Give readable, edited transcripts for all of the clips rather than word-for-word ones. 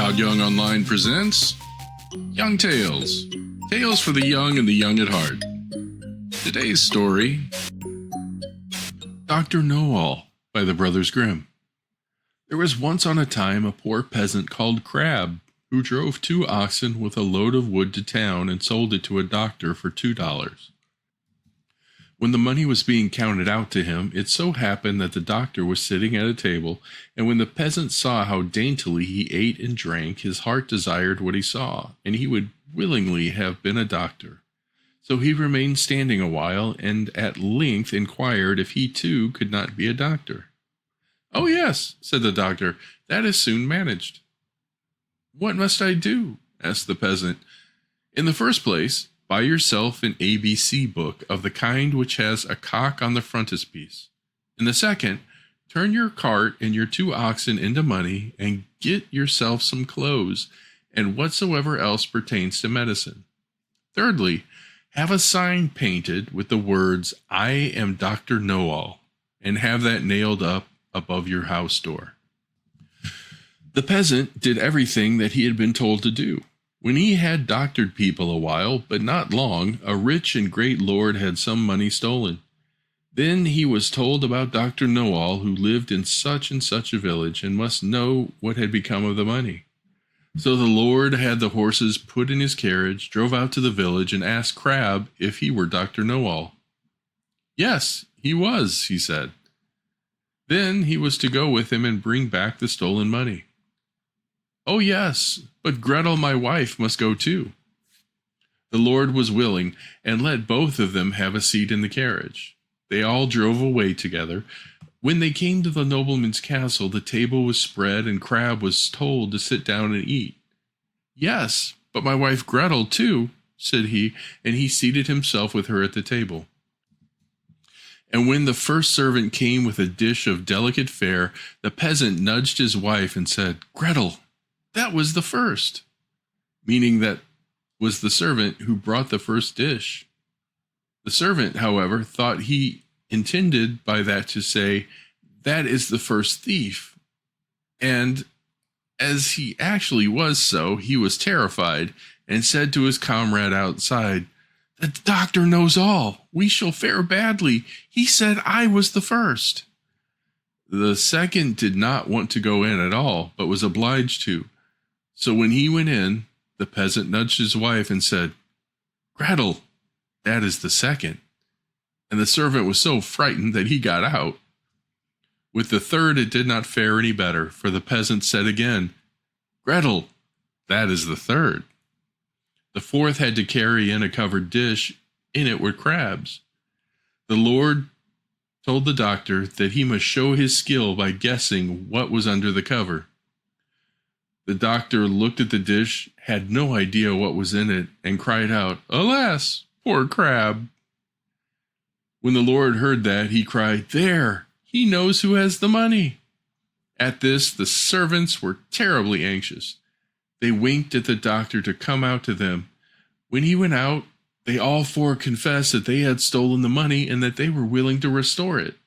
Todd Young Online presents Young Tales. Tales for the young and the young at heart. Today's story, Doctor Knowall by the Brothers Grimm. There was once on a time a poor peasant called Crab, who drove 2 oxen with a load of wood to town and sold it to a doctor for $2. When the money was being counted out to him, it so happened that the doctor was sitting at a table, and when the peasant saw how daintily he ate and drank, his heart desired what he saw, and he would willingly have been a doctor. So he remained standing a while, and at length inquired if he too could not be a doctor. "Oh yes," said the doctor, "that is soon managed." "What must I do?" asked the peasant. "In the first place, buy yourself an ABC book of the kind which has a cock on the frontispiece. In the second, turn your cart and your 2 oxen into money, and get yourself some clothes, and whatsoever else pertains to medicine. Thirdly, have a sign painted with the words, 'I am Doctor Knowall,' and have that nailed up above your house door." The peasant did everything that he had been told to do. When he had doctored people a while, but not long, a rich and great lord had some money stolen. Then he was told about Doctor Knowall, who lived in such and such a village, and must know what had become of the money. So the lord had the horses put in his carriage, drove out to the village, and asked Crab if he were Doctor Knowall. Yes, he was, he said. Then he was to go with him and bring back the stolen money. "Oh yes, but Gretel, my wife, must go too." The lord was willing, and let both of them have a seat in the carriage. They all drove away together. When they came to the nobleman's castle, the table was spread, and Crab was told to sit down and eat. "Yes, but my wife Gretel too," said he, and he seated himself with her at the table. And when the first servant came with a dish of delicate fare, the peasant nudged his wife and said, "Gretel, that was the first," meaning that was the servant who brought the first dish. The servant, however, thought he intended by that to say, "That is the first thief," and as he actually was so, he was terrified and said to his comrade outside, "The doctor knows all. We shall fare badly. He said I was the first." The second did not want to go in at all, but was obliged to. So when he went in, the peasant nudged his wife and said, "Gretel, that is the second." And the servant was so frightened that he got out. With the third it did not fare any better, for the peasant said again, "Gretel, that is the third." The fourth had to carry in a covered dish. In it were crabs. The lord told the doctor that he must show his skill by guessing what was under the cover. The doctor looked at the dish, had no idea what was in it, and cried out, "Alas, poor crab!" When the lord heard that, he cried, "There, he knows who has the money." At this, the servants were terribly anxious. They winked at the doctor to come out to them. When he went out, they all 4 confessed that they had stolen the money and that they were willing to restore it.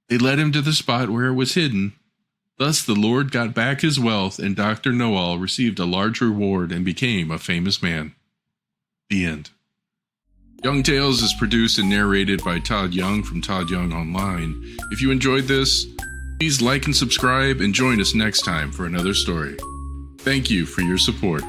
They led him to the spot where it was hidden. Thus the Lord got back his wealth, and Doctor Knowall received a large reward and became a famous man. The end. Young Tales is produced and narrated by Todd Young from Todd Young Online. If you enjoyed this, please like and subscribe, and join us next time for another story. Thank you for your support.